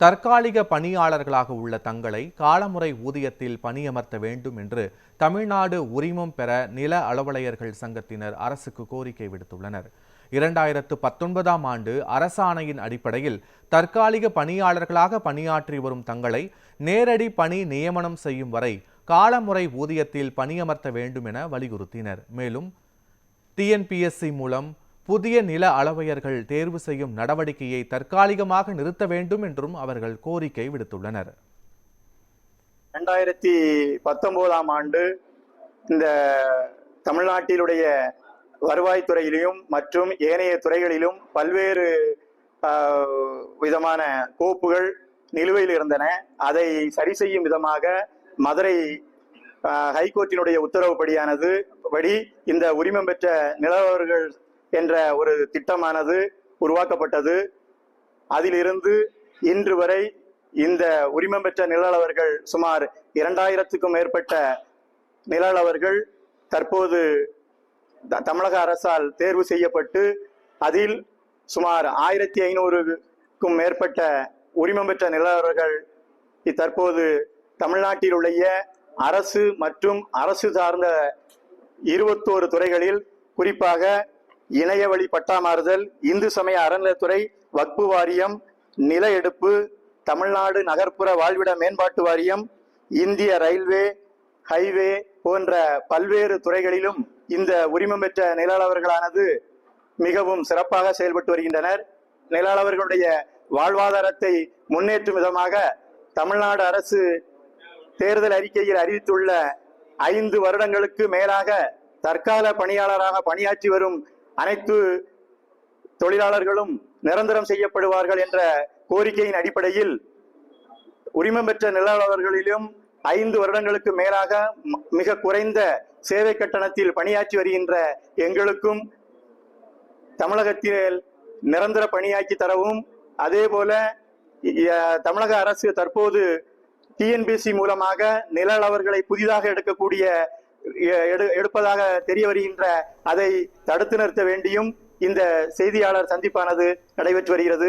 தற்காலிக பணியாளர்களாக உள்ள தங்களை காலமுறை ஊதியத்தில் பணியமர்த்த வேண்டும் என்று தமிழ்நாடு உரிமம் பெற நில அலுவலர்கள் சங்கத்தினர் அரசுக்கு கோரிக்கை விடுத்துள்ளனர். 2019ஆம் ஆண்டு அரசாணையின் அடிப்படையில் தற்காலிக பணியாளர்களாக பணியாற்றி வரும் தங்களை நேரடி பணி நியமனம் செய்யும் வரை காலமுறை ஊதியத்தில் பணியமர்த்த வேண்டும் என வலியுறுத்தினர். மேலும் டிஎன்பிஎஸ்சி மூலம் புதிய நில அளவையர்கள் தேர்வு செய்யும் நடவடிக்கையை தற்காலிகமாக நிறுத்த வேண்டும் என்றும் அவர்கள் கோரிக்கை விடுத்துள்ளனர். 2019ஆம் ஆண்டு இந்த தமிழ்நாட்டிலுடைய வருவாய்த்துறையிலும் மற்றும் ஏனைய துறைகளிலும் பல்வேறு விதமான கோப்புகள் நிலுவையில் இருந்தன. அதை சரி செய்யும் விதமாக மதுரை ஹைகோர்ட்டினுடைய உத்தரவுப்படி இந்த உரிமம் பெற்ற நிலவர்கள் என்ற ஒரு திட்டமானது உருவாக்கப்பட்டது. அதிலிருந்து இன்று வரை இந்த உரிமம் பெற்ற நிலவர்கள் சுமார் 2000க்கும் மேற்பட்ட நிலவர்கள் தற்போது தமிழக அரசால் தேர்வு செய்யப்பட்டு அதில் சுமார் 1500க்கும் மேற்பட்ட உரிமம் பெற்ற நிலவர்கள் தற்போது தமிழ்நாட்டில் உள்ள அரசு மற்றும் அரசு சார்ந்த 21 துறைகளில், குறிப்பாக இணையவழி பட்டா மாறுதல், இந்து சமய அறநிலையத்துறை, வக்பு வாரியம், நில எடுப்பு, தமிழ்நாடு நகர்ப்புற வாழ்விட மேம்பாட்டு வாரியம், இந்திய ரயில்வே, ஹைவே போன்ற பல்வேறு துறைகளிலும் இந்த உரிமம் பெற்ற நிலவர்களானது மிகவும் சிறப்பாக செயல்பட்டு வருகின்றனர். நிலவர்களுடைய வாழ்வாதாரத்தை முன்னேற்றும் விதமாக தமிழ்நாடு அரசு தேர்தல் அறிக்கையில் அறிவித்துள்ள 5 வருடங்களுக்கு மேலாக தற்கால பணியாளராக பணியாற்றி வரும் அனைத்து தொழிலாளர்களும் நிரந்தரம் செய்யப்படுவார்கள் என்ற கோரிக்கையின் அடிப்படையில் உரிமம் பெற்ற நிலவர்களிலும் 5 வருடங்களுக்கு மேலாக மிக குறைந்த சேவை கட்டணத்தில் பணியாற்றி வருகின்ற எங்களுக்கும் தமிழகத்தில் நிரந்தர பணியாக்கி தரவும், அதே போல தமிழக அரசு தற்போது டிஎன்பிஎஸ்சி மூலமாக நில அளவர்களை புதிதாக எடுப்பதாக தெரிய வருகின்ற அதை தடுத்து நிறுத்த வேண்டியும் இந்த செய்தியாளர் சந்திப்பானது நடைபெற்று வருகிறது.